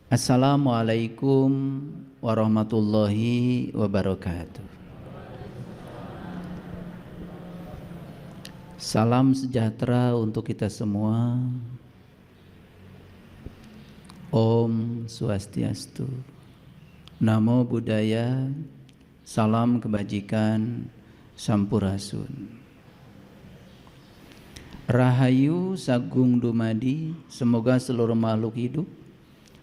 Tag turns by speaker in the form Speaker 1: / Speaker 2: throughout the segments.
Speaker 1: Assalamualaikum warahmatullahi wabarakatuh. Salam sejahtera untuk kita semua. Om Swastiastu. Namo Buddhaya. Salam kebajikan. Sampurasun. Rahayu Sagung Dumadi. Semoga seluruh makhluk hidup,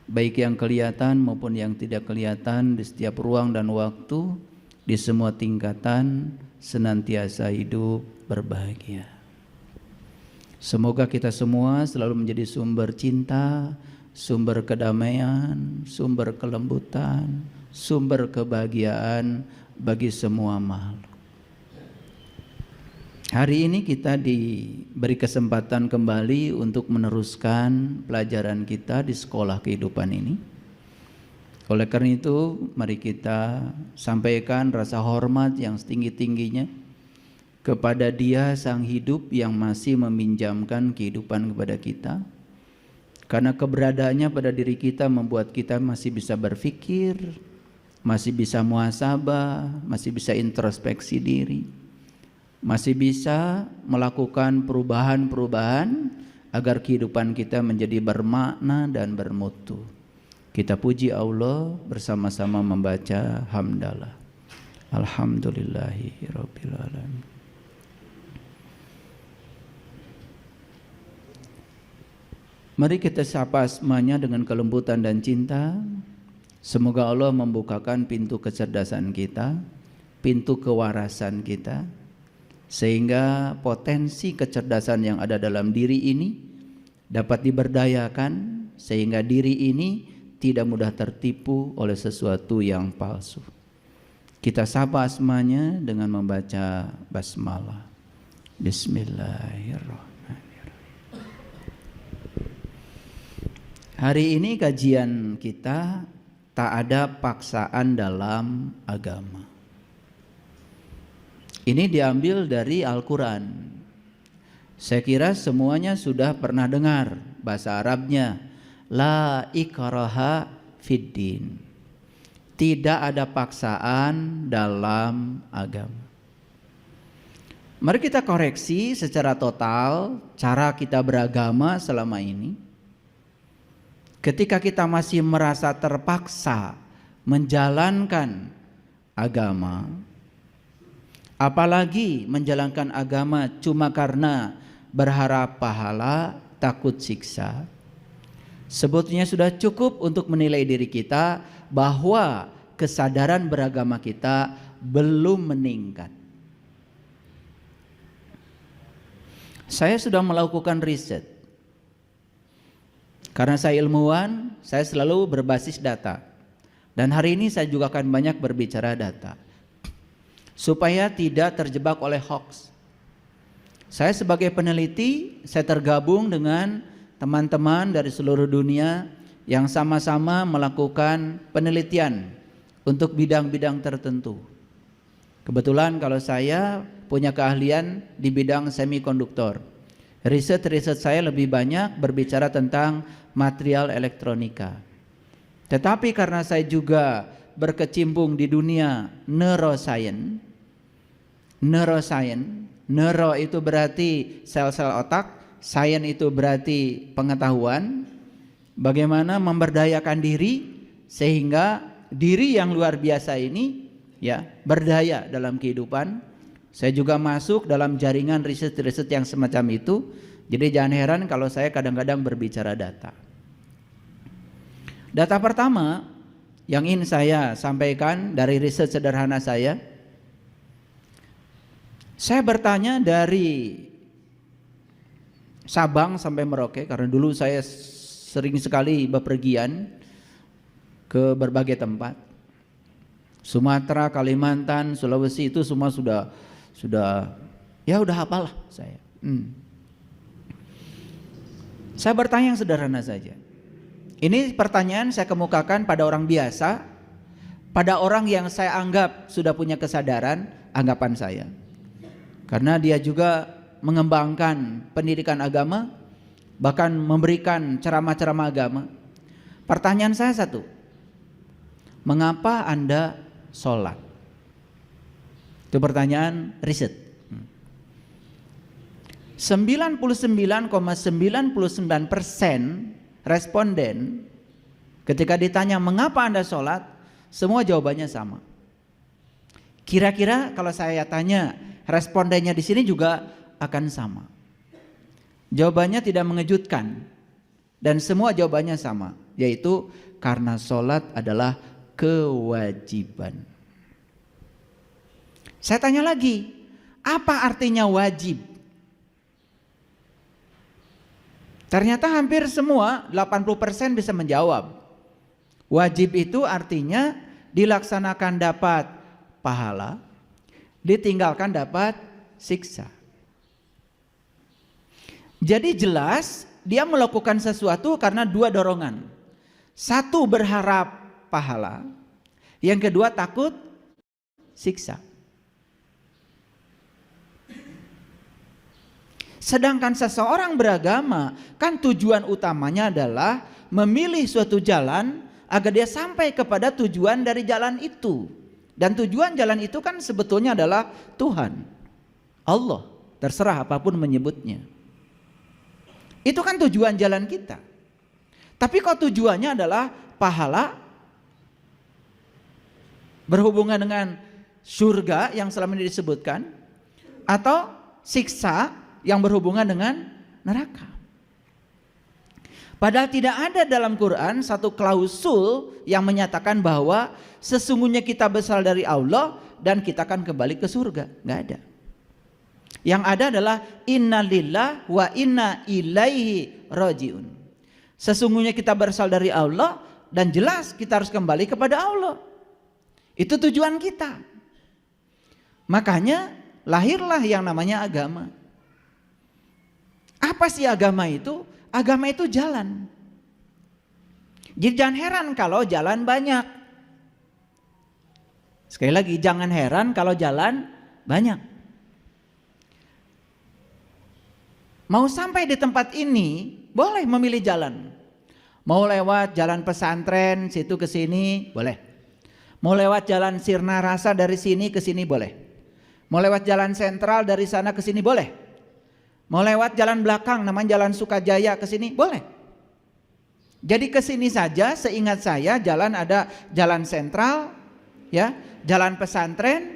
Speaker 1: baik yang kelihatan maupun yang tidak kelihatan, di setiap ruang dan waktu, di semua tingkatan, senantiasa hidup berbahagia. Semoga kita semua selalu menjadi sumber cinta, sumber kedamaian, sumber kelembutan, sumber kebahagiaan bagi semua makhluk. Hari ini kita diberi kesempatan kembali untuk meneruskan pelajaran kita di sekolah kehidupan ini. Oleh karena itu, mari kita sampaikan rasa hormat yang setinggi-tingginya kepada Dia Sang Hidup yang masih meminjamkan kehidupan kepada kita. Karena keberadaannya pada diri kita membuat kita masih bisa berpikir, masih bisa muhasabah, masih bisa introspeksi diri, masih bisa melakukan perubahan-perubahan agar kehidupan kita menjadi bermakna dan bermutu. Kita puji Allah bersama-sama membaca hamdalah. Alhamdulillahirabbil alamin. Mari kita sapa asmanya dengan kelembutan dan cinta. Semoga Allah membukakan pintu kecerdasan kita, pintu kewarasan kita, sehingga potensi kecerdasan yang ada dalam diri ini dapat diberdayakan, sehingga diri ini tidak mudah tertipu oleh sesuatu yang palsu. Kita sapa asmanya dengan membaca basmalah. Bismillahirrahmanirrahim. Hari ini kajian kita tak ada paksaan dalam agama. Ini diambil dari Al-Quran. Saya kira semuanya sudah pernah dengar bahasa Arabnya. La ikraha fiddin. Tidak ada paksaan dalam agama. Mari kita koreksi secara total cara kita beragama selama ini. Ketika kita masih merasa terpaksa menjalankan agama, apalagi menjalankan agama cuma karena berharap pahala, takut siksa, sebetulnya sudah cukup untuk menilai diri kita bahwa kesadaran beragama kita belum meningkat. Saya sudah melakukan riset. Karena saya ilmuwan, saya selalu berbasis data. Dan hari ini saya juga akan banyak berbicara data, supaya tidak terjebak oleh hoax. Saya sebagai peneliti, saya tergabung dengan teman-teman dari seluruh dunia yang sama-sama melakukan penelitian untuk bidang-bidang tertentu. Kebetulan kalau saya punya keahlian di bidang semikonduktor. Riset-riset saya lebih banyak berbicara tentang material elektronika. Tetapi karena saya juga berkecimpung di dunia neuroscience. Neuro itu berarti sel-sel otak, science itu berarti pengetahuan. Bagaimana memberdayakan diri sehingga diri yang luar biasa ini ya berdaya dalam kehidupan. Saya juga masuk dalam jaringan riset-riset yang semacam itu. Jadi jangan heran kalau saya kadang-kadang berbicara data. Data pertama yang ingin saya sampaikan dari riset sederhana saya bertanya dari Sabang sampai Merauke, karena dulu saya sering sekali bepergian ke berbagai tempat. Sumatera, Kalimantan, Sulawesi itu semua sudah ya udah hafal lah saya. Saya bertanya yang sederhana saja. Ini pertanyaan saya kemukakan pada orang biasa, pada orang yang saya anggap sudah punya kesadaran, anggapan saya. Karena dia juga mengembangkan pendidikan agama, bahkan memberikan ceramah-ceramah agama. Pertanyaan saya satu, mengapa Anda sholat? Itu pertanyaan riset. 99,99% responden ketika ditanya mengapa Anda sholat, semua jawabannya sama. Kira-kira kalau saya tanya, respondennya di sini juga akan sama. Jawabannya tidak mengejutkan dan semua jawabannya sama, yaitu karena sholat adalah kewajiban. Saya tanya lagi, apa artinya wajib? Ternyata hampir semua 80% bisa menjawab. Wajib itu artinya dilaksanakan dapat pahala, ditinggalkan dapat siksa. Jadi jelas dia melakukan sesuatu karena dua dorongan. Satu, berharap pahala. Yang kedua, takut siksa. Sedangkan seseorang beragama kan tujuan utamanya adalah memilih suatu jalan agar dia sampai kepada tujuan dari jalan itu. Dan tujuan jalan itu kan sebetulnya adalah Tuhan, Allah, terserah apapun menyebutnya. Itu kan tujuan jalan kita. Tapi kok tujuannya adalah pahala, berhubungan dengan surga yang selama ini disebutkan, atau siksa yang berhubungan dengan neraka. Padahal tidak ada dalam Quran satu klausul yang menyatakan bahwa sesungguhnya kita berasal dari Allah dan kita akan kembali ke surga. Nggak ada. Yang ada adalah innalillah wa inna ilaihi rajiun. Sesungguhnya kita berasal dari Allah dan jelas kita harus kembali kepada Allah. Itu tujuan kita. Makanya lahirlah yang namanya agama. Apa sih agama itu? Agama itu jalan. Jadi jangan heran kalau jalan banyak. Sekali lagi, jangan heran kalau jalan banyak. Mau sampai di tempat ini, boleh memilih jalan. Mau lewat jalan pesantren, situ ke sini, boleh. Mau lewat jalan Sirna Rasa dari sini ke sini, boleh. Mau lewat jalan sentral dari sana ke sini, boleh. Mau lewat jalan belakang namanya jalan Sukajaya ke sini, boleh. Jadi ke sini saja, seingat saya jalan ada jalan sentral, ya, jalan pesantren,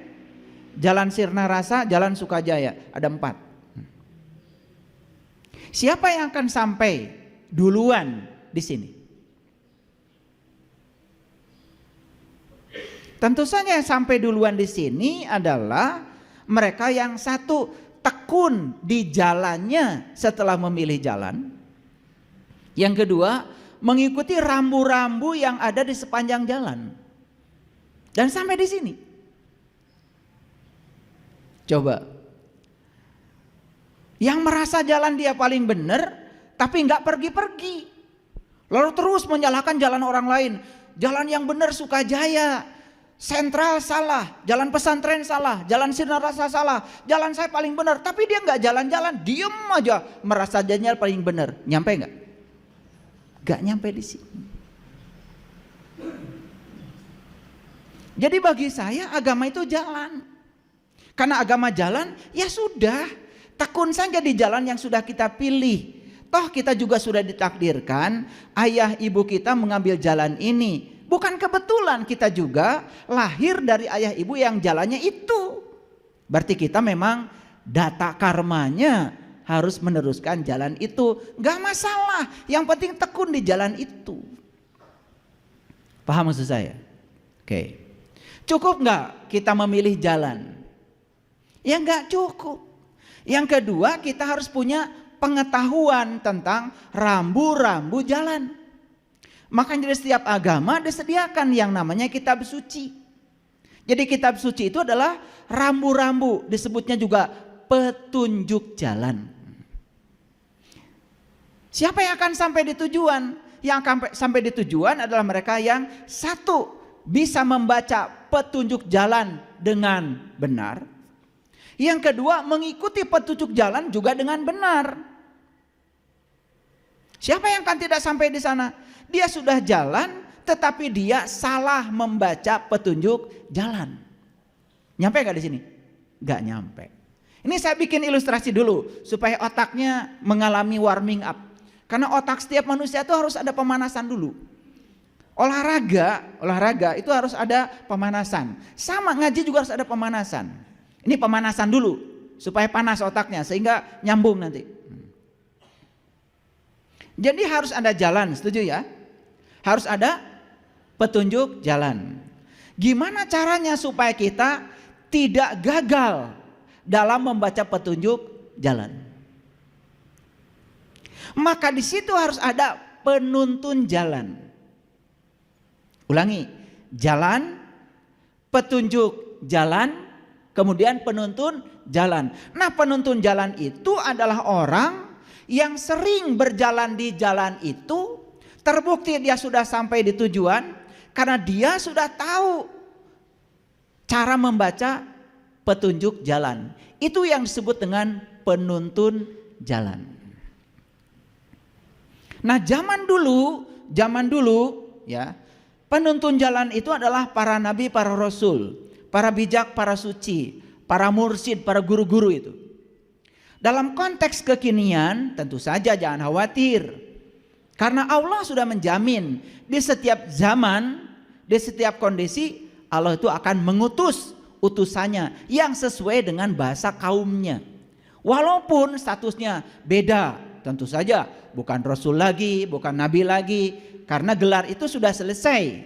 Speaker 1: jalan Sirna Rasa, jalan Sukajaya, ada 4. Siapa yang akan sampai duluan di sini? Tentu saja yang sampai duluan di sini adalah mereka yang satu, tekun di jalannya setelah memilih jalan. Yang kedua, mengikuti rambu-rambu yang ada di sepanjang jalan. Dan sampai di sini. Coba. Yang merasa jalan dia paling benar, tapi nggak pergi-pergi. Lalu terus menyalahkan jalan orang lain. Jalan yang benar Sukajaya, sentral salah, jalan pesantren salah, jalan Sirna Rasa salah, jalan saya paling benar. Tapi dia nggak jalan-jalan, diem aja merasa jalannya paling benar. Nyampe nggak? Nggak nyampe di sini. Jadi bagi saya agama itu jalan. Karena agama jalan, ya sudah. Tekun saja di jalan yang sudah kita pilih. Toh kita juga sudah ditakdirkan ayah ibu kita mengambil jalan ini. Bukan kebetulan kita juga lahir dari ayah ibu yang jalannya itu. Berarti kita memang data karmanya harus meneruskan jalan itu. Gak masalah, yang penting tekun di jalan itu. Paham maksud saya? Oke. Cukup gak kita memilih jalan? Ya gak cukup. Yang kedua, kita harus punya pengetahuan tentang rambu-rambu jalan. Makanya di setiap agama disediakan yang namanya kitab suci. Jadi kitab suci itu adalah rambu-rambu, disebutnya juga petunjuk jalan. Siapa yang akan sampai di tujuan? Yang akan sampai di tujuan adalah mereka yang satu, bisa membaca petunjuk jalan dengan benar. Yang kedua, mengikuti petunjuk jalan juga dengan benar. Siapa yang akan tidak sampai di sana? Dia sudah jalan, tetapi dia salah membaca petunjuk jalan. Nyampe gak di sini? Gak nyampe. Ini saya bikin ilustrasi dulu supaya otaknya mengalami warming up. Karena otak setiap manusia itu harus ada pemanasan dulu. Olahraga itu harus ada pemanasan. Sama ngaji juga harus ada pemanasan. Ini pemanasan dulu supaya panas otaknya sehingga nyambung nanti. Jadi harus ada jalan, setuju ya? Harus ada petunjuk jalan. Gimana caranya supaya kita tidak gagal dalam membaca petunjuk jalan? Maka di situ harus ada penuntun jalan. Ulangi, jalan, petunjuk jalan, kemudian penuntun jalan. Nah, penuntun jalan itu adalah orang yang sering berjalan di jalan itu, terbukti dia sudah sampai di tujuan karena dia sudah tahu cara membaca petunjuk jalan. Itu yang disebut dengan penuntun jalan. Nah, zaman dulu ya, penuntun jalan itu adalah para nabi, para rasul, para bijak, para suci, para mursyid, para guru-guru itu. Dalam konteks kekinian tentu saja jangan khawatir. Karena Allah sudah menjamin di setiap zaman, di setiap kondisi Allah itu akan mengutus utusannya yang sesuai dengan bahasa kaumnya. Walaupun statusnya beda, tentu saja bukan rasul lagi, bukan nabi lagi. Karena gelar itu sudah selesai.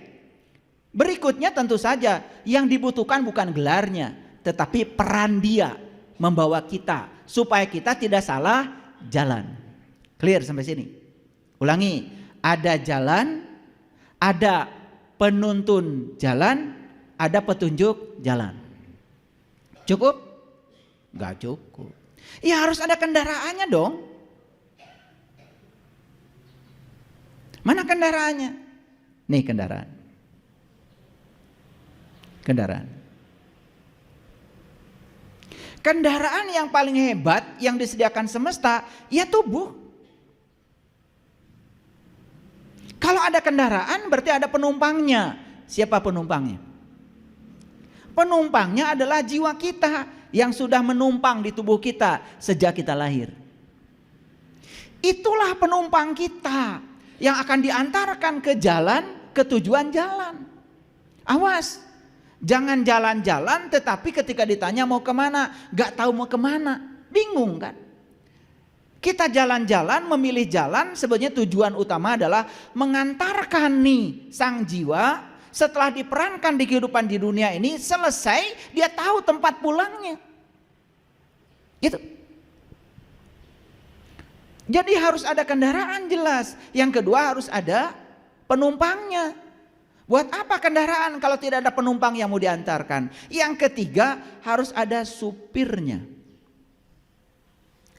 Speaker 1: Berikutnya tentu saja yang dibutuhkan bukan gelarnya, tetapi peran dia membawa kita supaya kita tidak salah jalan. Clear sampai sini? Ulangi, ada jalan, ada penuntun jalan, ada petunjuk jalan. Cukup? Gak cukup. Ya harus ada kendaraannya dong. Mana kendaraannya? Nih kendaraan. Kendaraan yang paling hebat yang disediakan semesta ya tubuh. Kalau ada kendaraan berarti ada penumpangnya. Siapa penumpangnya? Penumpangnya adalah jiwa kita yang sudah menumpang di tubuh kita sejak kita lahir. Itulah penumpang kita yang akan diantarkan ke jalan, ke tujuan jalan. Awas, jangan jalan-jalan tetapi ketika ditanya mau kemana, gak tahu mau kemana, bingung kan? Kita jalan-jalan, memilih jalan, sebenarnya tujuan utama adalah mengantarkan nih sang jiwa setelah diperankan di kehidupan di dunia ini, selesai dia tahu tempat pulangnya. Gitu. Jadi harus ada kendaraan jelas. Yang kedua harus ada penumpangnya. Buat apa kendaraan kalau tidak ada penumpang yang mau diantarkan? Yang ketiga harus ada supirnya.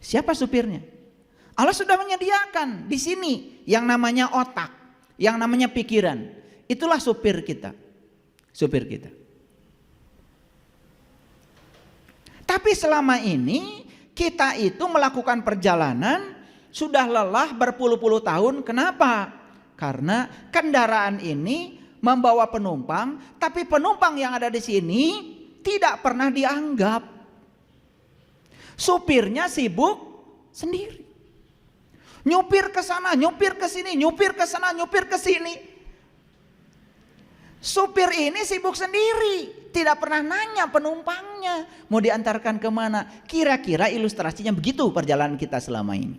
Speaker 1: Siapa supirnya? Allah sudah menyediakan di sini yang namanya otak, yang namanya pikiran. Itulah supir kita. Supir kita. Tapi selama ini kita itu melakukan perjalanan sudah lelah berpuluh-puluh tahun. Kenapa? Karena kendaraan ini membawa penumpang, tapi penumpang yang ada di sini tidak pernah dianggap. Supirnya sibuk sendiri. Nyupir ke sana, nyupir ke sini, nyupir ke sana, nyupir ke sini. Supir ini sibuk sendiri, tidak pernah nanya penumpangnya mau diantarkan kemana. Kira-kira ilustrasinya begitu perjalanan kita selama ini.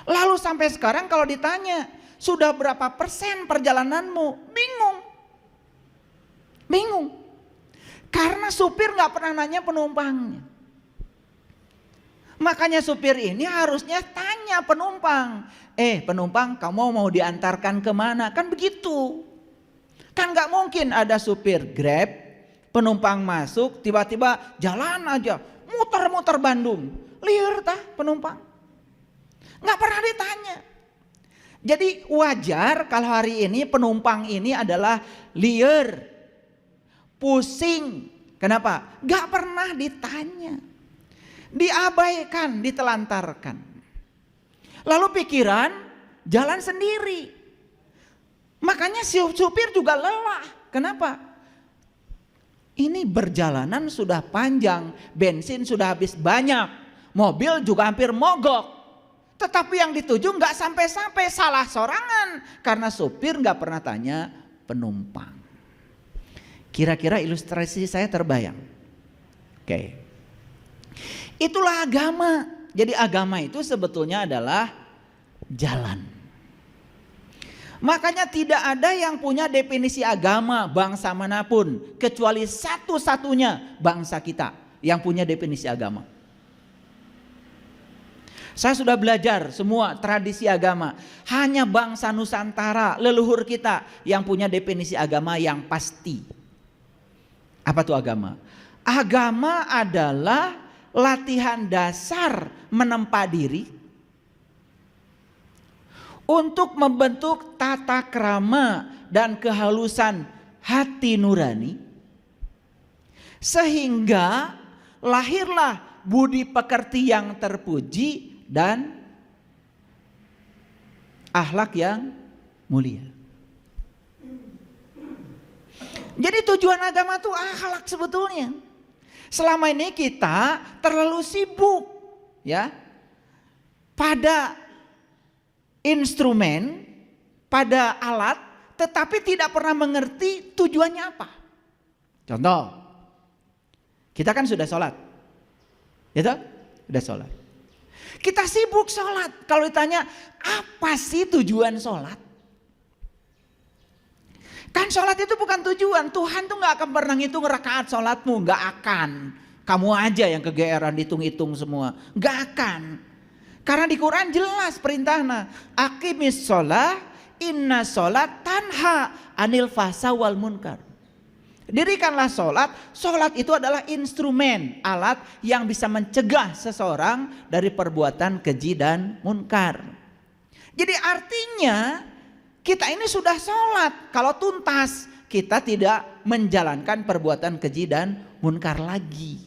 Speaker 1: Lalu sampai sekarang kalau ditanya, sudah berapa persen perjalananmu? Bingung. Bingung. Karena supir gak pernah nanya penumpangnya. Makanya supir ini harusnya tanya penumpang. Penumpang, kamu mau diantarkan kemana? Kan begitu. Kan gak mungkin ada supir Grab, penumpang masuk, tiba-tiba jalan aja, muter-muter Bandung. Liar tah penumpang. Nggak pernah ditanya. Jadi wajar kalau hari ini penumpang ini adalah liar, pusing. Kenapa? Nggak pernah ditanya, diabaikan, ditelantarkan. Lalu pikiran jalan sendiri. Makanya si supir juga lelah. Kenapa? Ini berjalanan sudah panjang, bensin sudah habis banyak, mobil juga hampir mogok. Tetapi yang dituju nggak sampai-sampai, salah sorangan karena supir nggak pernah tanya penumpang. Kira-kira ilustrasi saya terbayang? Oke. Itulah agama. Jadi agama itu sebetulnya adalah jalan. Makanya tidak ada yang punya definisi agama bangsa manapun kecuali satu-satunya bangsa kita yang punya definisi agama. Saya sudah belajar semua tradisi agama. Hanya bangsa Nusantara, leluhur kita yang punya definisi agama yang pasti. Apa tuh agama? Agama adalah latihan dasar menempa diri untuk membentuk tata krama dan kehalusan hati nurani, sehingga lahirlah budi pekerti yang terpuji dan akhlak yang mulia. Jadi tujuan agama itu akhlak sebetulnya. Selama ini kita terlalu sibuk ya pada instrumen, pada alat, tetapi tidak pernah mengerti tujuannya apa. Contoh, kita kan sudah sholat, gitu? Sudah sholat. Kita sibuk sholat. Kalau ditanya apa sih tujuan sholat? Kan sholat itu bukan tujuan. Tuhan tuh gak akan pernah ngitung rakaat sholatmu. Gak akan. Kamu aja yang kegeeran hitung-hitung semua. Gak akan. Karena di Quran jelas perintahnya. Aqimis sholat, inna sholat tanha anil fahsya wal munkar. Dirikanlah sholat. Sholat itu adalah instrumen, alat yang bisa mencegah seseorang dari perbuatan keji dan munkar. Jadi artinya kita ini sudah sholat, kalau tuntas kita tidak menjalankan perbuatan keji dan munkar lagi.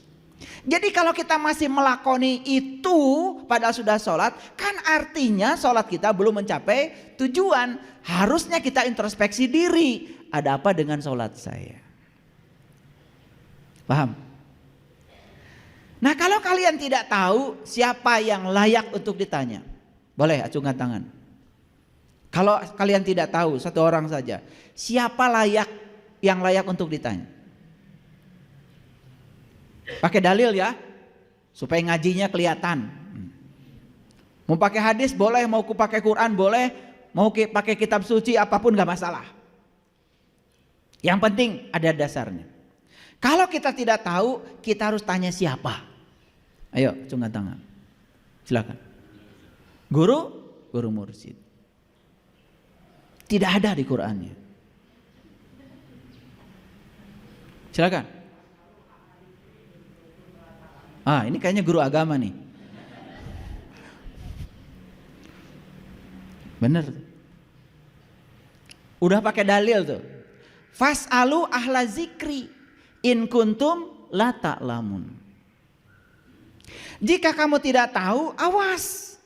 Speaker 1: Jadi kalau kita masih melakoni itu padahal sudah sholat, kan artinya sholat kita belum mencapai tujuan. Harusnya kita introspeksi diri, ada apa dengan sholat saya? Paham? Nah kalau kalian tidak tahu siapa yang layak untuk ditanya, boleh acungkan tangan. Kalau kalian tidak tahu, satu orang saja, siapa yang layak untuk ditanya? Pakai dalil ya, supaya ngajinya kelihatan. Mau pakai hadis boleh, mau pakai Quran boleh, mau pakai kitab suci apapun gak masalah. Yang penting ada dasarnya. Kalau kita tidak tahu, kita harus tanya siapa. Ayo, acungkan tangan. Silakan. Guru mursyid. Tidak ada di Qur'annya. Silakan. Ini kayaknya guru agama nih. Bener. Udah pakai dalil tuh. Fas'alu ahla zikri in kuntum la ta'lamun. Jika kamu tidak tahu, awas.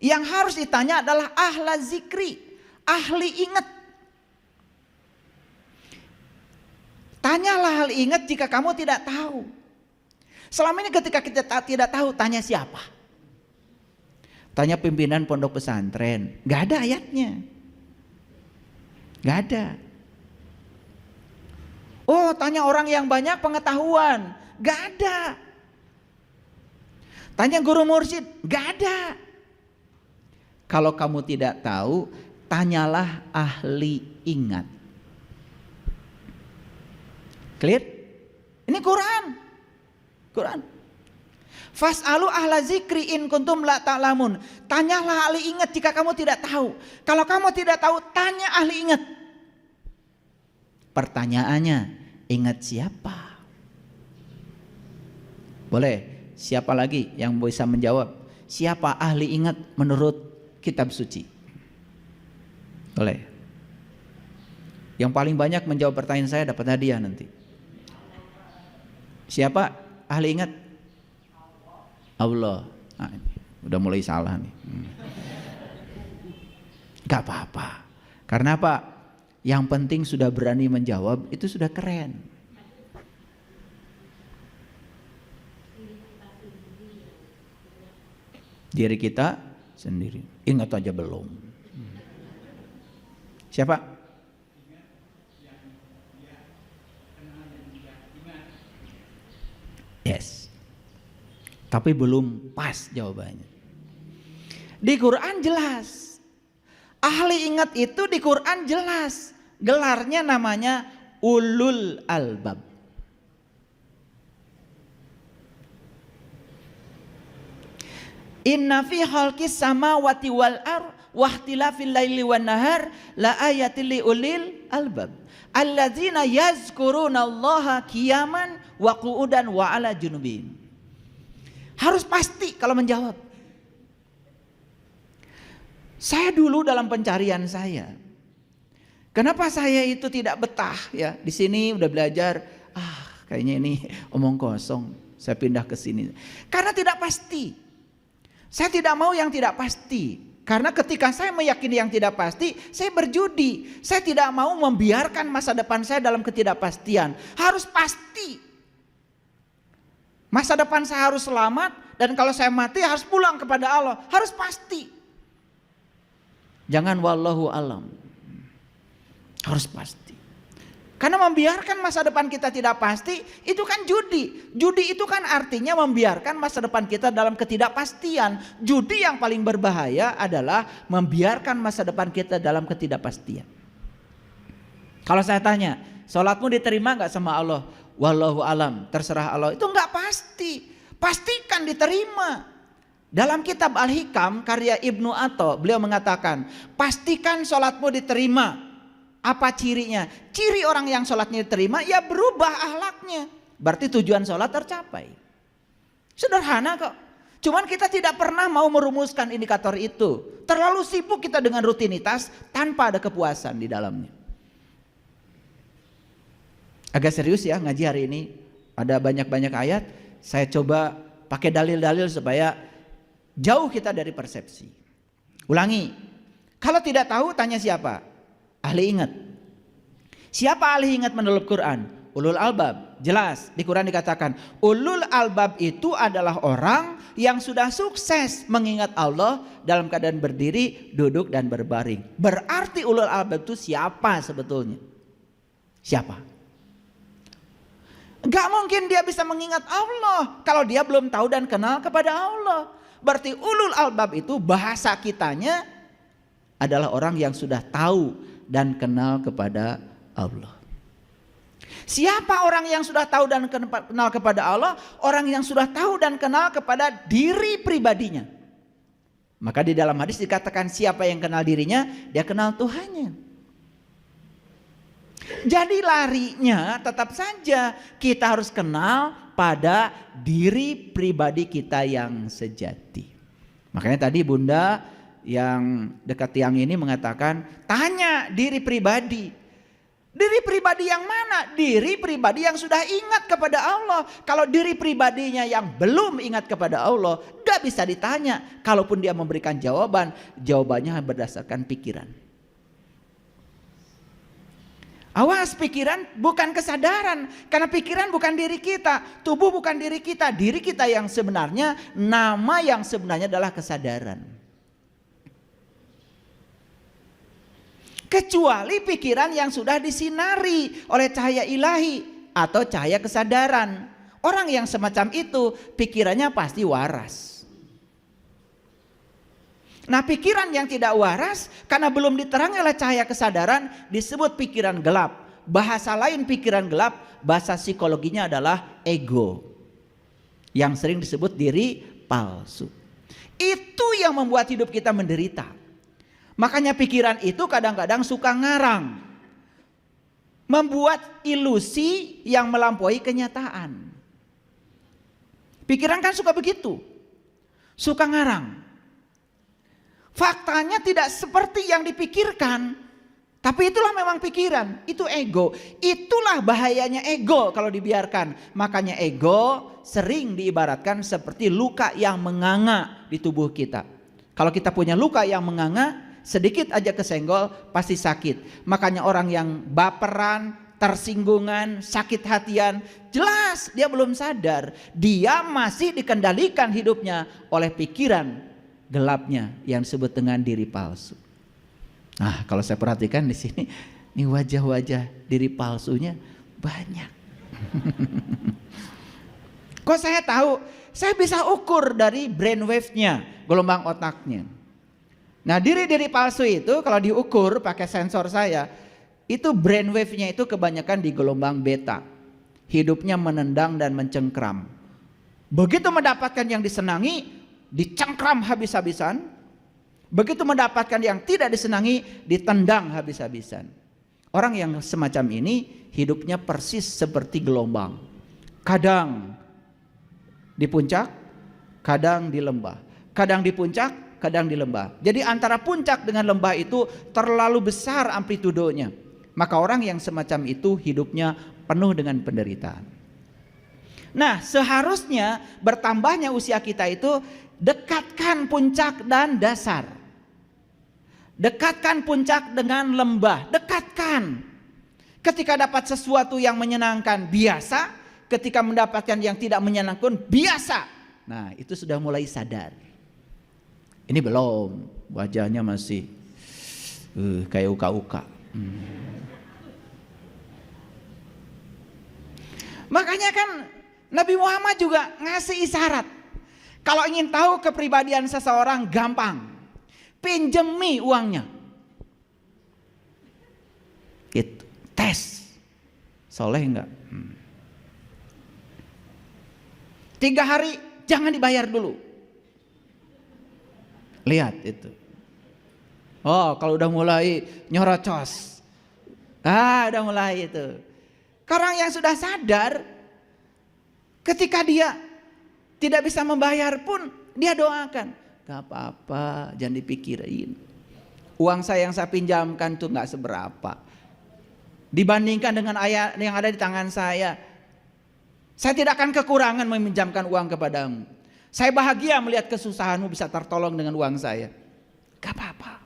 Speaker 1: Yang harus ditanya adalah ahla zikri. Ahli ingat. Tanyalah ahli ingat jika kamu tidak tahu. Selama ini ketika kita tidak tahu, tanya siapa? Tanya pimpinan pondok pesantren. Gak ada ayatnya. Gak ada. Oh, tanya orang yang banyak pengetahuan. Gak ada. Tanya guru mursyid. Gak ada. Kalau kamu tidak tahu, tanyalah ahli ingat. Clear? Ini Quran. Fas'alu ahla zikri in kuntum la ta'lamun. Tanyalah ahli ingat jika kamu tidak tahu. Kalau kamu tidak tahu, tanya ahli ingat. Pertanyaannya, ingat siapa? Boleh, siapa lagi yang bisa menjawab? Siapa ahli ingat menurut kitab suci? Boleh. Yang paling banyak menjawab pertanyaan saya dapat hadiah nanti. Siapa ahli ingat? Allah. Udah mulai salah nih. Gak apa-apa. Karena apa? Yang penting sudah berani menjawab, itu sudah keren. Diri kita sendiri. Ingat aja belum. Siapa? Yes. Tapi belum pas jawabannya. Di Quran jelas. Ahli ingat itu di Quran jelas. Gelarnya namanya ulul albab. Inna fi khalqis samawati wal ardh wa ikhtilafil laili wan nahar la ayatil li ulil albab alladzina yazkurunallaha qiyaman wa qu'udan wa ala junubihim. Harus pasti kalau menjawab. Saya dulu dalam pencarian saya, kenapa saya itu tidak betah ya di sini udah belajar, kayaknya ini omong kosong, saya pindah ke sini. Karena tidak pasti. Saya tidak mau yang tidak pasti. Karena ketika saya meyakini yang tidak pasti, saya berjudi. Saya tidak mau membiarkan masa depan saya dalam ketidakpastian. Harus pasti. Masa depan saya harus selamat, dan kalau saya mati harus pulang kepada Allah. Harus pasti. Jangan wallahu alam. Harus pasti. Karena membiarkan masa depan kita tidak pasti, itu kan judi. Judi itu kan artinya membiarkan masa depan kita dalam ketidakpastian. Judi yang paling berbahaya adalah membiarkan masa depan kita dalam ketidakpastian. Kalau saya tanya, sholatmu diterima gak sama Allah? Wallahu alam, terserah Allah. Itu gak pasti. Pastikan diterima. Dalam kitab Al-Hikam karya Ibnu Atha, beliau mengatakan, pastikan sholatmu diterima. Apa cirinya? Ciri orang yang sholatnya diterima, ya berubah akhlaknya. Berarti tujuan sholat tercapai. Sederhana kok. Cuman kita tidak pernah mau merumuskan indikator itu. Terlalu sibuk kita dengan rutinitas tanpa ada kepuasan di dalamnya. Agak serius ya ngaji hari ini. Ada banyak-banyak ayat. Saya coba pakai dalil-dalil supaya jauh kita dari persepsi. Ulangi. Kalau tidak tahu tanya siapa? Ahli ingat. Siapa ahli ingat menurut Quran? Ulul albab. Jelas di Quran dikatakan ulul albab itu adalah orang yang sudah sukses mengingat Allah dalam keadaan berdiri, duduk dan berbaring. Berarti ulul albab itu siapa sebetulnya? Siapa? Gak mungkin dia bisa mengingat Allah kalau dia belum tahu dan kenal kepada Allah. Berarti ulul albab itu bahasa kitanya adalah orang yang sudah tahu dan kenal kepada Allah. Siapa orang yang sudah tahu dan kenal kepada Allah? Orang yang sudah tahu dan kenal kepada diri pribadinya. Maka di dalam hadis dikatakan siapa yang kenal dirinya, dia kenal Tuhannya. Jadi larinya tetap saja kita harus kenal pada diri pribadi kita yang sejati. Makanya tadi Bunda yang dekat tiang ini mengatakan, tanya diri pribadi. Diri pribadi yang mana? Diri pribadi yang sudah ingat kepada Allah. Kalau diri pribadinya yang belum ingat kepada Allah, gak bisa ditanya. Kalaupun dia memberikan jawaban, jawabannya berdasarkan pikiran. Awas, pikiran bukan kesadaran. Karena pikiran bukan diri kita, tubuh bukan diri kita. Diri kita yang sebenarnya, nama yang sebenarnya adalah kesadaran. Kecuali pikiran yang sudah disinari oleh cahaya ilahi atau cahaya kesadaran. Orang yang semacam itu pikirannya pasti waras. Nah, pikiran yang tidak waras karena belum diterangi oleh cahaya kesadaran disebut pikiran gelap. Bahasa lain pikiran gelap, bahasa psikologinya adalah ego. Yang sering disebut diri palsu. Itu yang membuat hidup kita menderita. Makanya pikiran itu kadang-kadang suka ngarang. Membuat ilusi yang melampaui kenyataan. Pikiran kan suka begitu. Suka ngarang. Faktanya tidak seperti yang dipikirkan. Tapi itulah memang pikiran. Itu ego. Itulah bahayanya ego kalau dibiarkan. Makanya ego sering diibaratkan seperti luka yang menganga di tubuh kita. Kalau kita punya luka yang menganga, sedikit aja kesenggol pasti sakit. Makanya orang yang baperan, tersinggungan, sakit hatian, jelas dia belum sadar. Dia masih dikendalikan hidupnya oleh pikiran gelapnya yang disebut dengan diri palsu. Nah, kalau saya perhatikan di sini, ini wajah-wajah diri palsunya banyak. Kok saya tahu? Saya bisa ukur dari brainwave-nya, gelombang otaknya. Nah, diri-diri palsu itu kalau diukur pakai sensor saya, itu brainwave-nya itu kebanyakan di gelombang beta. Hidupnya menendang dan mencengkram. Begitu mendapatkan yang disenangi, dicengkram habis-habisan. Begitu mendapatkan yang tidak disenangi, ditendang habis-habisan. Orang yang semacam ini hidupnya persis seperti gelombang. Kadang di puncak, kadang di lembah. Kadang di puncak, kadang di lembah. Jadi antara puncak dengan lembah itu terlalu besar amplitudonya. Maka orang yang semacam itu hidupnya penuh dengan penderitaan. Nah, seharusnya bertambahnya usia kita itu dekatkan puncak dan dasar. Dekatkan puncak dengan lembah, dekatkan. Ketika dapat sesuatu yang menyenangkan biasa, ketika mendapatkan yang tidak menyenangkan biasa. Nah, itu sudah mulai sadar. Ini belum, wajahnya masih kayak uka-uka. Makanya kan Nabi Muhammad juga ngasih isyarat. Kalau ingin tahu kepribadian seseorang gampang, pinjemi uangnya. Itu tes, soleh enggak? 3 hari jangan dibayar dulu. Lihat itu. Oh, kalau udah mulai nyorocos, udah mulai itu. Orang yang sudah sadar, ketika dia tidak bisa membayar pun dia doakan, gak apa-apa, jangan dipikirin. Uang saya yang saya pinjamkan tuh gak seberapa dibandingkan dengan ayat yang ada di tangan saya. Saya tidak akan kekurangan meminjamkan uang kepadamu. Saya bahagia melihat kesusahanmu bisa tertolong dengan uang saya. Gak apa-apa,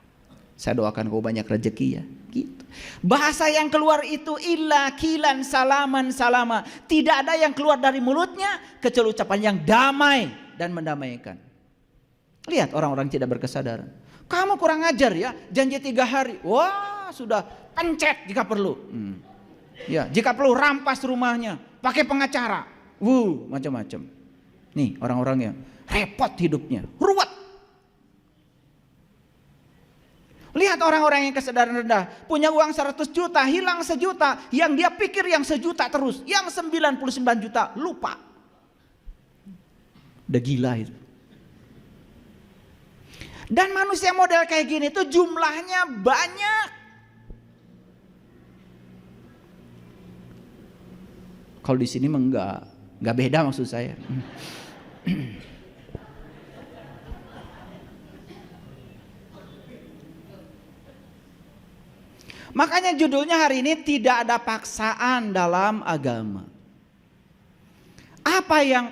Speaker 1: saya doakan kau banyak rezeki ya. Gitu. Bahasa yang keluar itu illa kilan salaman salama. Tidak ada yang keluar dari mulutnya kecuali ucapan yang damai dan mendamaikan. Lihat orang-orang tidak berkesadaran. Kamu kurang ajar ya, janji 3 hari. Wah, sudah pencet jika perlu. Ya, jika perlu rampas rumahnya, pakai pengacara. Macam-macam. Nih orang-orang yang repot hidupnya, ruwet. Lihat orang-orang yang kesadaran rendah, punya uang 100 juta, hilang 1 juta, yang dia pikir yang 1 juta terus, yang 99 juta lupa. Udah gila itu. Dan manusia model kayak gini tuh jumlahnya banyak. Kalau di sini mah enggak beda maksud saya. Makanya judulnya hari ini tidak ada paksaan dalam agama.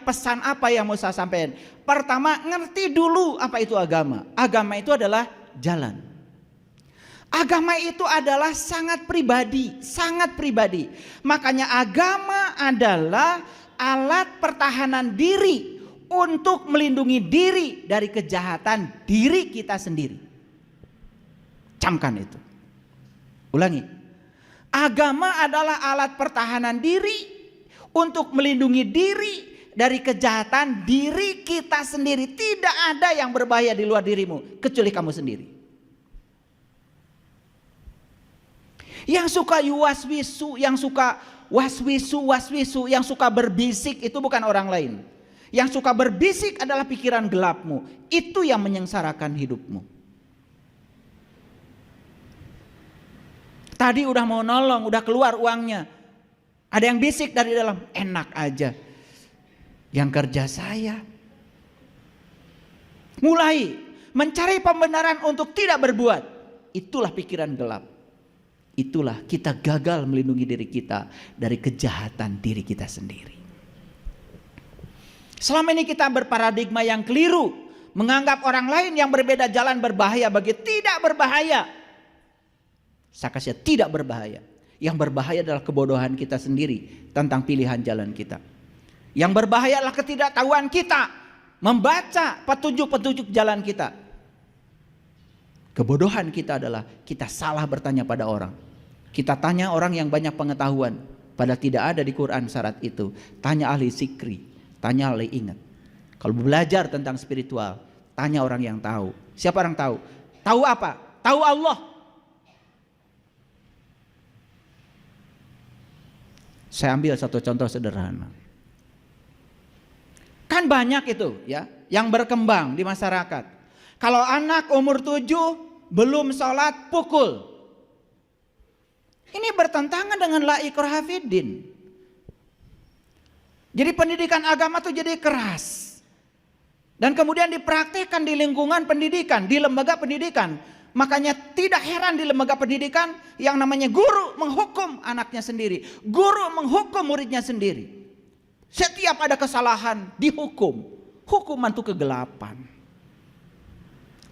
Speaker 1: Pesan apa yang mau saya sampaikan? Pertama, ngerti dulu apa itu agama. Agama itu adalah jalan. Agama itu adalah sangat pribadi, sangat pribadi. Makanya agama adalah alat pertahanan diri untuk melindungi diri dari kejahatan diri kita sendiri. Camkan itu. Ulangi. Agama adalah alat pertahanan diri untuk melindungi diri dari kejahatan diri kita sendiri. Tidak ada yang berbahaya di luar dirimu kecuali kamu sendiri. Yang suka yuwaswisu, yang suka waswisu, yang suka berbisik itu bukan orang lain. Yang suka berbisik adalah pikiran gelapmu. Itu yang menyengsarakan hidupmu. Tadi udah mau nolong, udah keluar uangnya. Ada yang bisik dari dalam, enak aja. Yang kerja saya. Mulai mencari pembenaran untuk tidak berbuat. Itulah pikiran gelap. Itulah kita gagal melindungi diri kita dari kejahatan diri kita sendiri. Selama ini kita berparadigma yang keliru. menganggap orang lain yang berbeda jalan berbahaya bagi tidak berbahaya. Saya kasih tidak berbahaya. Yang berbahaya adalah kebodohan kita sendiri tentang pilihan jalan kita. Yang berbahaya adalah ketidaktahuan kita membaca petunjuk-petunjuk jalan kita. Kebodohan kita adalah kita salah bertanya pada orang. Kita tanya orang yang banyak pengetahuan, padahal tidak ada di Quran syarat itu. Tanya ahli zikri, tanya ahli ingat. Kalau belajar tentang spiritual, tanya orang yang tahu. Siapa orang tahu? Tahu apa? Tahu Allah. Saya ambil satu contoh sederhana. Kan banyak itu ya yang berkembang di masyarakat. Kalau anak umur 7 belum sholat, pukul. Ini bertentangan dengan la ikraha fiddin. Jadi pendidikan agama itu jadi keras. Dan kemudian dipraktikkan di lingkungan pendidikan, di lembaga pendidikan. Makanya tidak heran di lembaga pendidikan yang namanya guru menghukum anaknya sendiri. Guru menghukum muridnya sendiri. Setiap ada kesalahan dihukum. Hukuman itu kegelapan.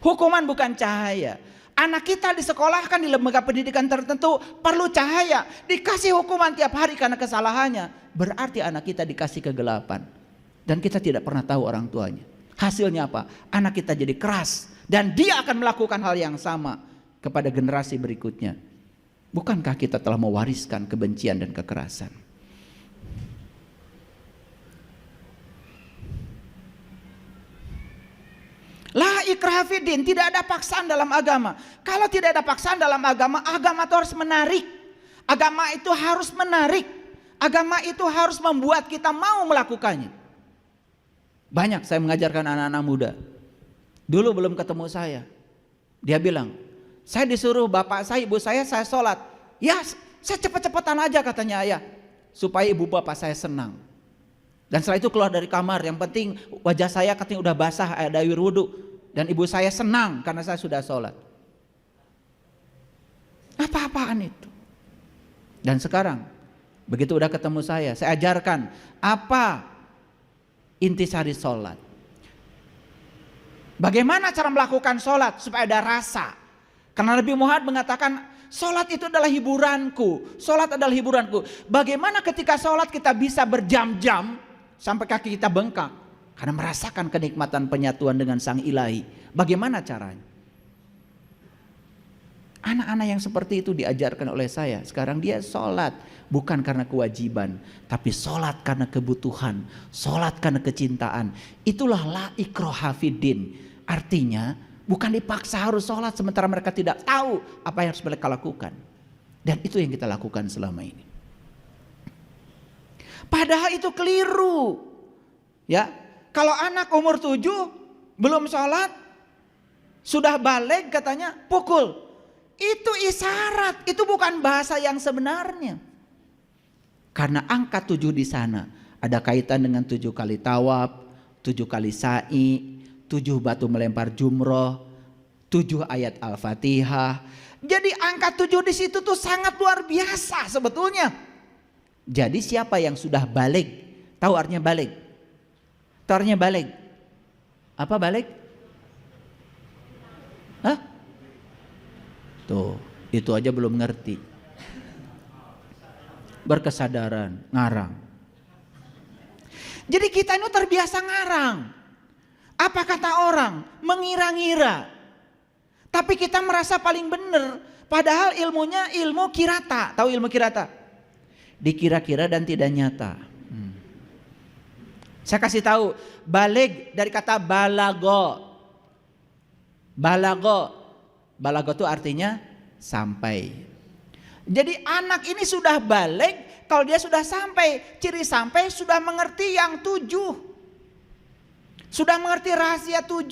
Speaker 1: Hukuman bukan cahaya. Anak kita disekolahkan di lembaga pendidikan tertentu perlu cahaya. Dikasih hukuman tiap hari karena kesalahannya. Berarti anak kita dikasih kegelapan. Dan kita tidak pernah tahu orang tuanya. Hasilnya apa? Anak kita jadi keras. Dan dia akan melakukan hal yang sama kepada generasi berikutnya. Bukankah kita telah mewariskan kebencian dan kekerasan? La ikraha fiddin, tidak ada paksaan dalam agama. Kalau tidak ada paksaan dalam agama, agama itu harus menarik. Agama itu harus menarik. Agama itu harus membuat kita mau melakukannya. Banyak saya mengajarkan anak-anak muda. Dulu belum ketemu saya. Dia bilang, saya disuruh bapak saya, ibu saya sholat. Ya saya cepet-cepetan aja katanya ayah. Supaya ibu bapak saya senang. Dan setelah itu keluar dari kamar. Yang penting wajah saya katanya udah basah, ada air wudhu. Dan ibu saya senang karena saya sudah sholat. Apa-apaan itu. Dan sekarang begitu udah ketemu saya ajarkan apa intisari sholat. Bagaimana cara melakukan sholat supaya ada rasa. Karena Nabi Muhammad mengatakan sholat itu adalah hiburanku. Sholat adalah hiburanku. Bagaimana ketika sholat kita bisa berjam-jam sampai kaki kita bengkak. Karena merasakan kenikmatan penyatuan dengan Sang Ilahi. Bagaimana caranya? Anak-anak yang seperti itu diajarkan oleh saya. Sekarang dia sholat bukan karena kewajiban. Tapi sholat karena kebutuhan. Sholat karena kecintaan. Itulah la ikraha fiddin. Artinya bukan dipaksa harus sholat sementara mereka tidak tahu apa yang harus mereka lakukan. Dan itu yang kita lakukan selama ini. Padahal itu keliru. Ya, kalau anak umur 7 belum sholat, sudah balik katanya pukul. Itu isyarat, itu bukan bahasa yang sebenarnya. Karena angka 7 di sana ada kaitan dengan 7 kali tawaf, 7 kali sa'i, 7 batu melempar jumroh, 7 ayat Al-Fatihah. Jadi angka 7 di situ tuh sangat luar biasa sebetulnya. Jadi siapa yang sudah balik? Tahu artinya balik? Tahu artinya balik? Apa balik? Hah? Tuh, itu aja belum ngerti. Berkesadaran, ngarang. Jadi kita ini terbiasa ngarang. Apa kata orang? Mengira-ngira. Tapi kita merasa paling benar. Padahal ilmunya ilmu kirata. Tahu ilmu kirata? Dikira-kira dan tidak nyata. Saya kasih tahu, balik dari kata balago. Balago itu artinya sampai. Jadi anak ini sudah balik, kalau dia sudah sampai, ciri sampai sudah mengerti yang 7. Sudah mengerti rahasia 7.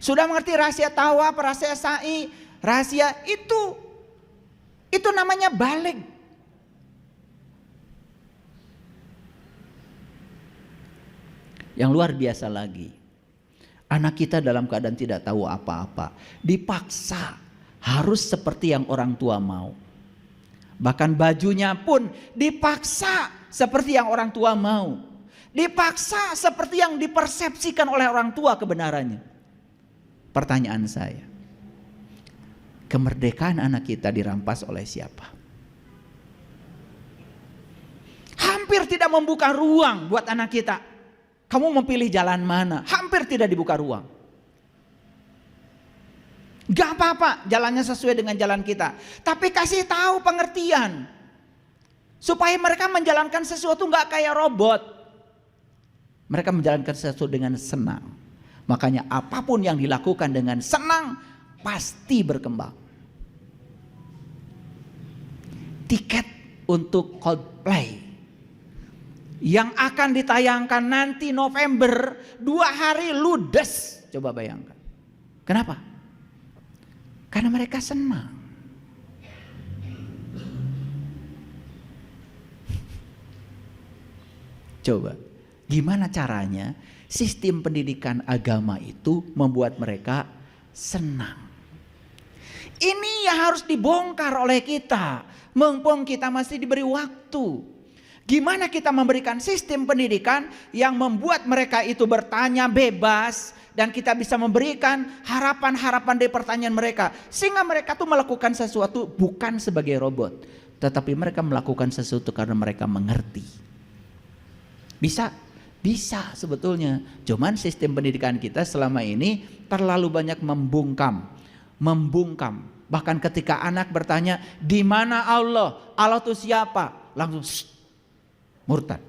Speaker 1: Sudah mengerti rahasia tawaf, rahasia sa'i, rahasia itu. Itu namanya balik. Yang luar biasa lagi, anak kita dalam keadaan tidak tahu apa-apa, dipaksa harus seperti yang orang tua mau. Bahkan bajunya pun dipaksa seperti yang orang tua mau. Dipaksa seperti yang dipersepsikan oleh orang tua kebenarannya. Pertanyaan saya, kemerdekaan anak kita dirampas oleh siapa? Hampir tidak membuka ruang buat anak kita. Kamu memilih jalan mana? Hampir tidak dibuka ruang. Gak apa-apa jalannya sesuai dengan jalan kita. Tapi kasih tahu pengertian. Supaya mereka menjalankan sesuatu gak kayak robot. Mereka menjalankan sesuatu dengan senang. Makanya apapun yang dilakukan dengan senang pasti berkembang. Tiket untuk Coldplay yang akan ditayangkan nanti November 2 hari ludes. Coba bayangkan. Kenapa? Karena mereka senang. Coba, gimana caranya sistem pendidikan agama itu membuat mereka senang? Ini yang harus dibongkar oleh kita. Mumpung kita masih diberi waktu. Gimana kita memberikan sistem pendidikan yang membuat mereka itu bertanya bebas. Dan kita bisa memberikan harapan-harapan dari pertanyaan mereka. Sehingga mereka tuh melakukan sesuatu bukan sebagai robot. Tetapi mereka melakukan sesuatu karena mereka mengerti. Bisa? Bisa sebetulnya. Cuman sistem pendidikan kita selama ini terlalu banyak membungkam. Bahkan ketika anak bertanya, di mana Allah? Allah itu siapa? Langsung murtad.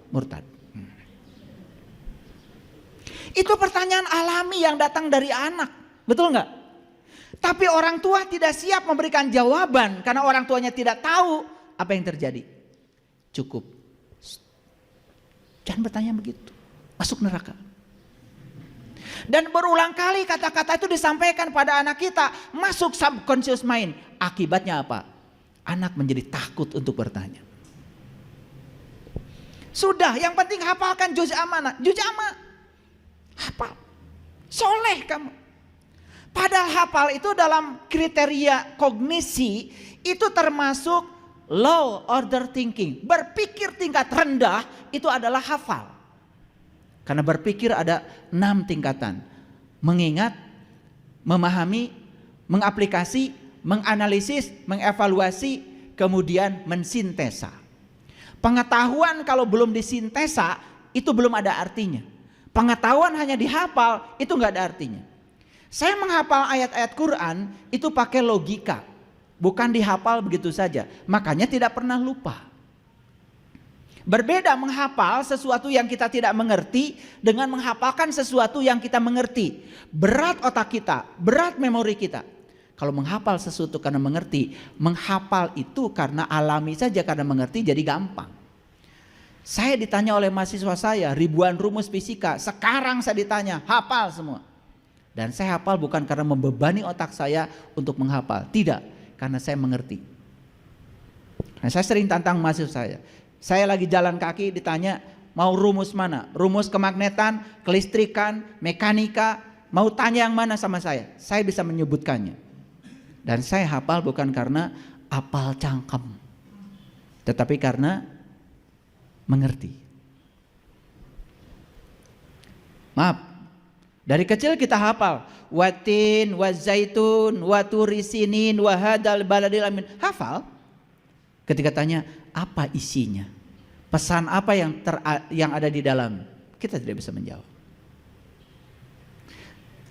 Speaker 1: Itu pertanyaan alami yang datang dari anak. Betul nggak? Tapi orang tua tidak siap memberikan jawaban. Karena orang tuanya tidak tahu apa yang terjadi. Cukup. Jangan bertanya begitu. Masuk neraka. Dan berulang kali kata-kata itu disampaikan pada anak kita. Masuk subconscious mind. Akibatnya apa? Anak menjadi takut untuk bertanya. Sudah, yang penting hafalkan juz amma. Juz amma. Hafal. Soleh kamu. Padahal hafal itu dalam kriteria kognisi itu termasuk low order thinking. Berpikir tingkat rendah itu adalah hafal. Karena berpikir ada 6 tingkatan. Mengingat, memahami, mengaplikasi, menganalisis, mengevaluasi, kemudian mensintesa. Pengetahuan kalau belum disintesa itu belum ada artinya. Pengetahuan hanya dihafal itu nggak ada artinya. Saya menghafal ayat-ayat Quran itu pakai logika, bukan dihafal begitu saja. Makanya tidak pernah lupa. Berbeda menghafal sesuatu yang kita tidak mengerti dengan menghafalkan sesuatu yang kita mengerti. Berat otak kita, berat memori kita. Kalau menghafal sesuatu karena mengerti, menghafal itu karena alami saja karena mengerti jadi gampang. Saya ditanya oleh mahasiswa saya ribuan rumus fisika, sekarang saya ditanya hafal semua. Dan saya hafal bukan karena membebani otak saya untuk menghafal, tidak, karena saya mengerti. Nah, saya sering tantang mahasiswa saya lagi jalan kaki ditanya mau rumus mana, rumus kemagnetan, kelistrikan, mekanika, mau tanya yang mana sama saya bisa menyebutkannya. Dan saya hafal bukan karena hafal cangkem, tetapi karena mengerti. Maaf, dari kecil kita hafal watin, wazaitun, waturisinin, wahadal baladil amin. Hafal. Ketika tanya apa isinya, pesan apa yang ada di dalam, kita tidak bisa menjawab.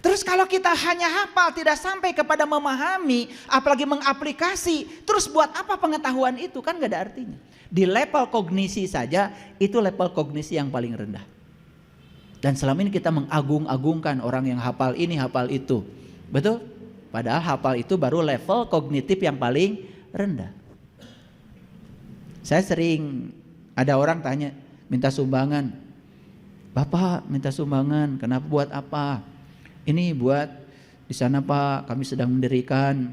Speaker 1: Terus kalau kita hanya hafal tidak sampai kepada memahami, apalagi mengaplikasi, terus buat apa pengetahuan itu? Kan gak ada artinya. Di level kognisi saja itu level kognisi yang paling rendah. Dan selama ini kita mengagung-agungkan orang yang hafal ini hafal itu. Betul? Padahal hafal itu baru level kognitif yang paling rendah. Saya sering ada orang tanya minta sumbangan. Bapak minta sumbangan, kenapa, buat apa? Ini buat di sana Pak, kami sedang mendirikan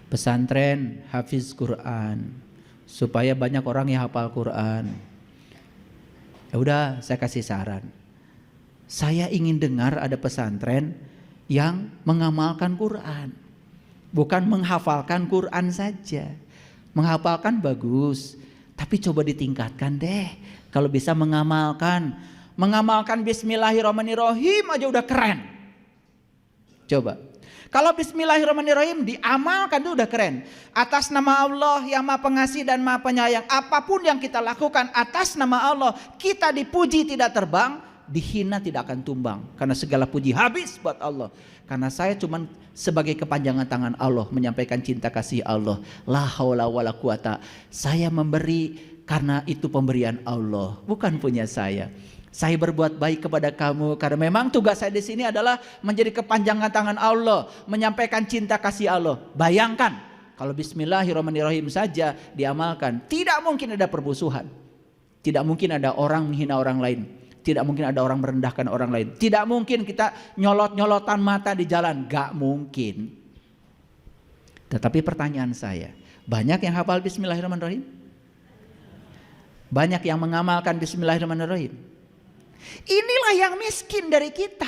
Speaker 1: pesantren hafiz Quran supaya banyak orang yang hafal Quran. Ya udah, saya kasih saran. Saya ingin dengar ada pesantren yang mengamalkan Quran, bukan menghafalkan Quran saja. Menghafalkan bagus, Tapi coba ditingkatkan deh. Kalau bisa mengamalkan Bismillahirrahmanirrahim aja udah keren. Coba. Kalau Bismillahirrahmanirrahim diamalkan itu udah keren. Atas nama Allah yang Maha Pengasih dan Maha Penyayang, apapun yang kita lakukan atas nama Allah, kita dipuji tidak terbang, dihina tidak akan tumbang. Karena segala puji habis buat Allah. Karena saya cuman sebagai kepanjangan tangan Allah menyampaikan cinta kasih Allah. La haula wala quwata. Saya memberi karena itu pemberian Allah, bukan punya saya. Saya berbuat baik kepada kamu karena memang tugas saya di sini adalah menjadi kepanjangan tangan Allah, menyampaikan cinta kasih Allah. Bayangkan kalau Bismillahirrahmanirrahim saja diamalkan, tidak mungkin ada permusuhan, tidak mungkin ada orang menghina orang lain, tidak mungkin ada orang merendahkan orang lain, tidak mungkin kita nyolot-nyolotan mata di jalan, gak mungkin. Tetapi pertanyaan saya, banyak yang hafal Bismillahirrahmanirrahim? Banyak yang mengamalkan Bismillahirrahmanirrahim? Inilah yang miskin dari kita.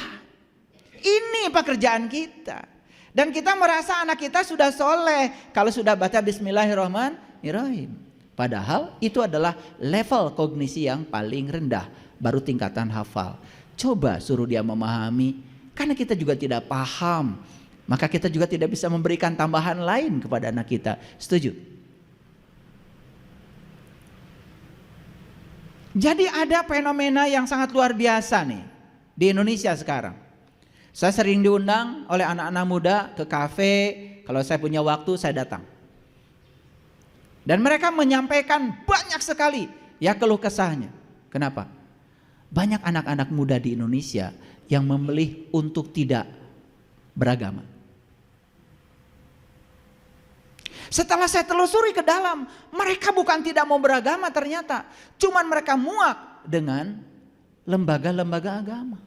Speaker 1: Ini pekerjaan kita. Dan kita merasa anak kita sudah soleh kalau sudah baca Bismillahirrahmanirrahim. Padahal itu adalah level kognisi yang paling rendah, baru tingkatan hafal. Coba suruh dia memahami, karena kita juga tidak paham, maka kita juga tidak bisa memberikan tambahan lain kepada anak kita. Setuju? Jadi ada fenomena yang sangat luar biasa nih di Indonesia sekarang. Saya sering diundang oleh anak-anak muda ke kafe, kalau saya punya waktu saya datang. Dan mereka menyampaikan banyak sekali ya keluh kesahnya. Kenapa? Banyak anak-anak muda di Indonesia yang memilih untuk tidak beragama. Setelah saya telusuri ke dalam, mereka bukan tidak mau beragama ternyata. Cuman mereka muak dengan lembaga-lembaga agama.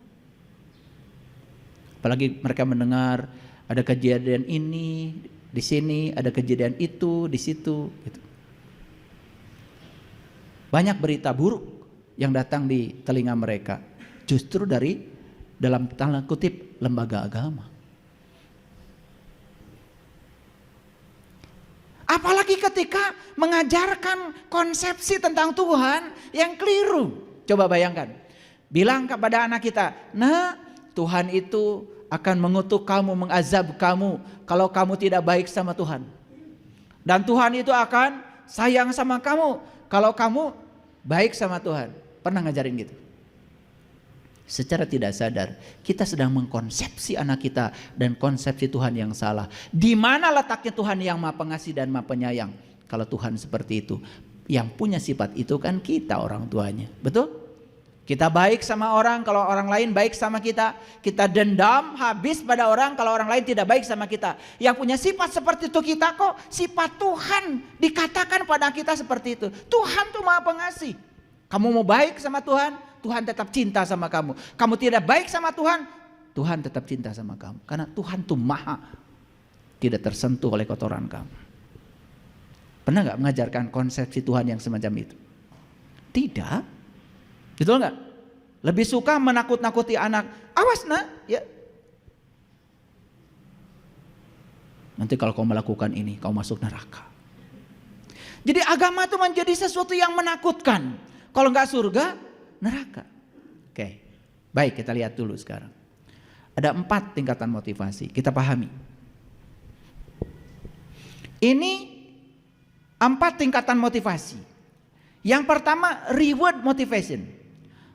Speaker 1: Apalagi mereka mendengar ada kejadian ini di sini, ada kejadian itu di situ. Gitu. Banyak berita buruk yang datang di telinga mereka. Justru dari dalam tanda kutip lembaga agama. Apalagi ketika mengajarkan konsepsi tentang Tuhan yang keliru. Coba bayangkan. Bilang kepada anak kita, nah Tuhan itu akan mengutuk kamu, mengazab kamu kalau kamu tidak baik sama Tuhan. Dan Tuhan itu akan sayang sama kamu kalau kamu baik sama Tuhan. Pernah ngajarin gitu? Secara tidak sadar kita sedang mengkonsepsi anak kita dan konsepsi Tuhan yang salah. Di mana letaknya Tuhan yang Maha Pengasih dan Maha Penyayang? Kalau Tuhan seperti itu, yang punya sifat itu kan kita orang tuanya, betul? Kita baik sama orang kalau orang lain baik sama kita. Kita dendam habis pada orang kalau orang lain tidak baik sama kita. Yang punya sifat seperti itu kita kok. Sifat Tuhan dikatakan pada kita seperti itu. Tuhan tuh Maha Pengasih. Kamu mau baik sama Tuhan, Tuhan tetap cinta sama kamu. Kamu tidak baik sama Tuhan, Tuhan tetap cinta sama kamu. Karena Tuhan tuh maha, tidak tersentuh oleh kotoran kamu. Pernah gak mengajarkan konsepsi Tuhan yang semacam itu? Tidak. Betul gak? Lebih suka menakut-nakuti anak. Awas nak, ya. Nanti kalau kau melakukan ini, kau masuk neraka. Jadi agama itu menjadi sesuatu yang menakutkan. Kalau gak surga, neraka. Oke, baik kita lihat dulu sekarang. Ada 4 tingkatan motivasi, kita pahami. Ini 4 tingkatan motivasi. Yang pertama reward motivation,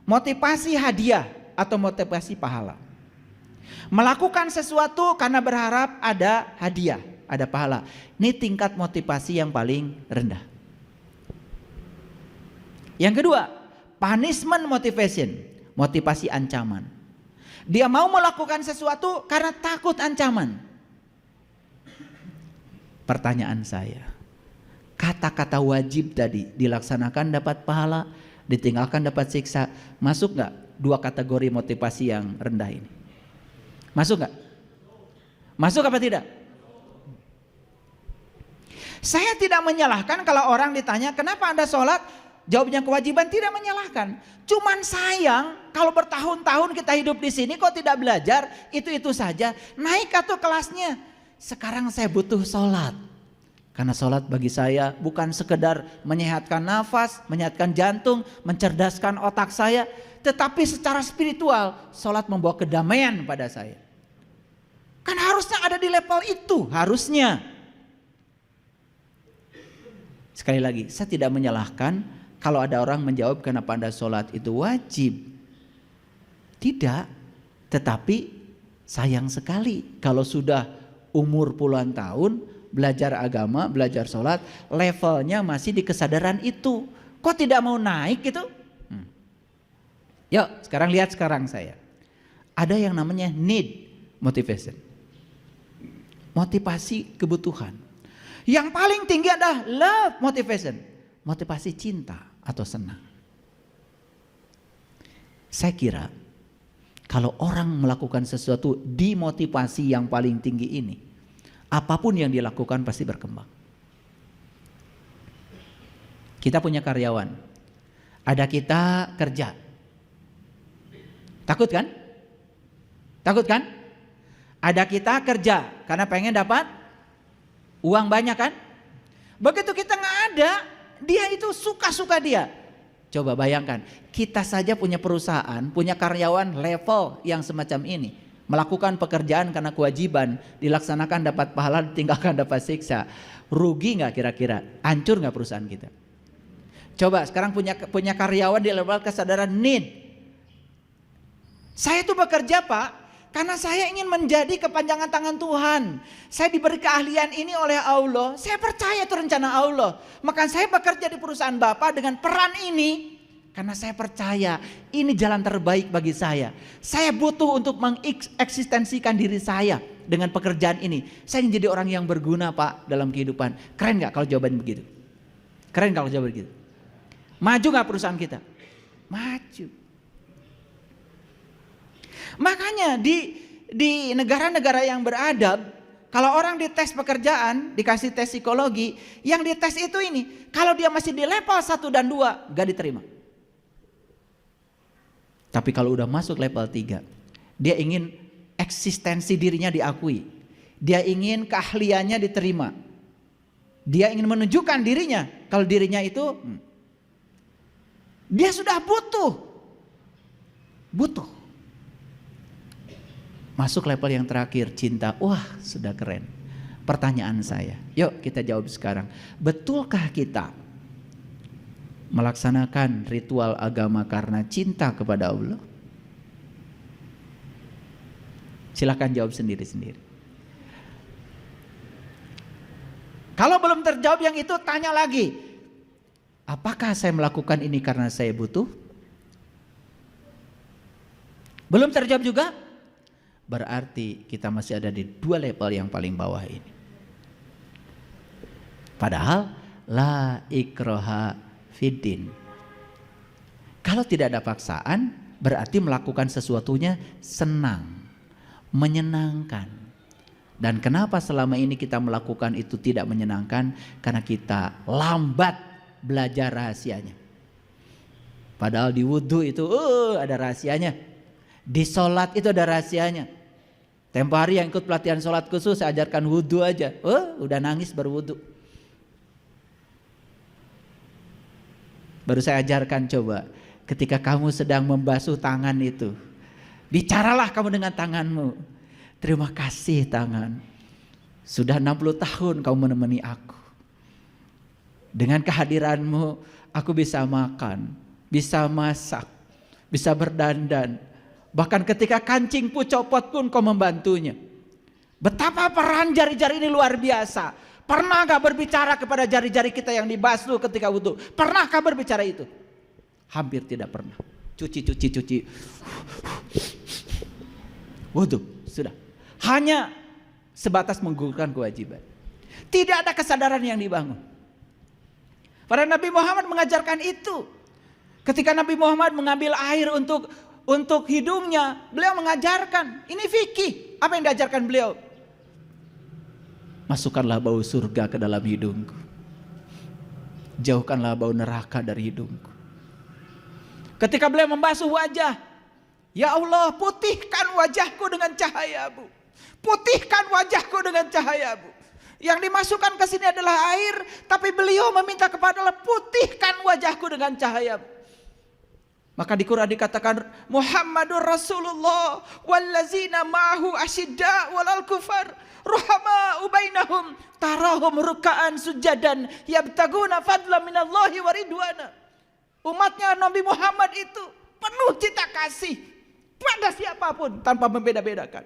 Speaker 1: motivasi hadiah atau motivasi pahala. Melakukan sesuatu karena berharap ada hadiah, ada pahala. Ini tingkat motivasi yang paling rendah. Yang kedua, punishment motivation, motivasi ancaman. Dia mau melakukan sesuatu karena takut ancaman. Pertanyaan saya, kata-kata wajib tadi dilaksanakan dapat pahala, ditinggalkan dapat siksa. Masuk gak 2 kategori motivasi yang rendah ini? Masuk gak? Masuk apa tidak? Saya tidak menyalahkan kalau orang ditanya kenapa Anda sholat? Jawabnya kewajiban, tidak menyalahkan. Cuman sayang kalau bertahun-tahun kita hidup di sini kok tidak belajar itu saja. Naik atau kelasnya. Sekarang saya butuh sholat. Karena sholat bagi saya bukan sekedar menyehatkan nafas, menyehatkan jantung, mencerdaskan otak saya, tetapi secara spiritual sholat membawa kedamaian pada saya. Kan harusnya ada di level itu, harusnya. Sekali lagi, saya tidak menyalahkan kalau ada orang menjawab kenapa Anda sholat itu wajib. Tidak, tetapi sayang sekali kalau sudah umur puluhan tahun belajar agama, belajar sholat, levelnya masih di kesadaran itu. Kok tidak mau naik gitu? Yuk sekarang lihat sekarang saya. Ada yang namanya need motivation. Motivasi kebutuhan. Yang paling tinggi adalah love motivation. Motivasi cinta atau senang. Saya kira kalau orang melakukan sesuatu di motivasi yang paling tinggi ini, apapun yang dilakukan pasti berkembang. Kita punya karyawan. Ada kita kerja. Takut kan? Takut kan? Ada kita kerja karena pengen dapat uang banyak kan? Begitu kita nggak ada, dia itu suka-suka dia. Coba bayangkan, kita saja punya perusahaan, punya karyawan level yang semacam ini. Melakukan pekerjaan karena kewajiban, dilaksanakan dapat pahala, ditinggalkan dapat siksa. Rugi nggak kira-kira? Hancur nggak perusahaan kita? Coba sekarang punya karyawan di level kesadaran need. Saya itu bekerja Pak, karena saya ingin menjadi kepanjangan tangan Tuhan. Saya diberi keahlian ini oleh Allah. Saya percaya itu rencana Allah. Maka saya bekerja di perusahaan Bapak dengan peran ini. Karena saya percaya ini jalan terbaik bagi saya. Saya butuh untuk mengeksistensikan diri saya dengan pekerjaan ini. Saya ingin jadi orang yang berguna Pak dalam kehidupan. Keren gak kalau jawaban begitu? Keren kalau jawaban begitu? Maju gak perusahaan kita? Maju. Makanya di negara-negara yang beradab, kalau orang dites pekerjaan, dikasih tes psikologi, yang dites itu ini, kalau dia masih di level 1 dan 2, gak diterima. Tapi kalau udah masuk level 3, dia ingin eksistensi dirinya diakui. Dia ingin keahliannya diterima. Dia ingin menunjukkan dirinya, kalau dirinya itu, dia sudah butuh. Masuk level yang terakhir, cinta. Wah, sudah keren. Pertanyaan saya, yuk kita jawab sekarang. Betulkah kita melaksanakan ritual agama karena cinta kepada Allah? Silakan jawab sendiri-sendiri. Kalau belum terjawab yang itu, tanya lagi. Apakah saya melakukan ini karena saya butuh? Belum terjawab juga? Berarti kita masih ada di 2 level yang paling bawah ini. Padahal la ikraha fiddin. Kalau tidak ada paksaan, berarti melakukan sesuatunya senang, menyenangkan. Dan kenapa selama ini kita melakukan itu tidak menyenangkan? Karena kita lambat belajar rahasianya. Padahal di wudhu itu ada rahasianya. Di sholat itu ada rahasianya. Tempo hari yang ikut pelatihan sholat khusus, saya ajarkan wudhu aja. Udah nangis baru wudhu. Baru saya ajarkan, coba ketika kamu sedang membasuh tangan itu, bicaralah kamu dengan tanganmu. Terima kasih tangan, sudah 60 tahun kamu menemani aku. Dengan kehadiranmu aku bisa makan, bisa masak, bisa berdandan. Bahkan ketika kancingku copot pun kau membantunya. Betapa peran jari-jari ini luar biasa. Pernah gak berbicara kepada jari-jari kita yang dibasuh ketika wudhu? Pernahkah berbicara itu? Hampir tidak pernah. Cuci. Wudhu, sudah. Hanya sebatas menggugurkan kewajiban. Tidak ada kesadaran yang dibangun. Para Nabi Muhammad mengajarkan itu. Ketika Nabi Muhammad mengambil air untuk hidungnya, beliau mengajarkan, ini fikih. Apa yang diajarkan beliau? Masukkanlah bau surga ke dalam hidungku, jauhkanlah bau neraka dari hidungku. Ketika beliau membasuh wajah, ya Allah, putihkan wajahku dengan cahayamu, putihkan wajahku dengan cahayamu. Yang dimasukkan ke sini adalah air, tapi beliau meminta kepada Allah, putihkan wajahku dengan cahaya. Maka di Quran dikatakan Muhammadur Rasulullah wallazina ma'ahu asyidda walal kufar ruhama'u bainahum tarahum ruka'an sujadan yabtaguna fadla minallahi wa ridwana. Umatnya Nabi Muhammad itu penuh cinta kasih pada siapapun tanpa membeda-bedakan.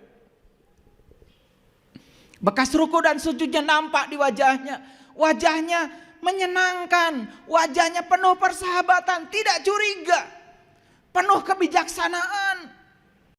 Speaker 1: Bekas ruku dan sujudnya nampak di wajahnya. Wajahnya menyenangkan. Wajahnya penuh persahabatan. Tidak curiga. Penuh kebijaksanaan.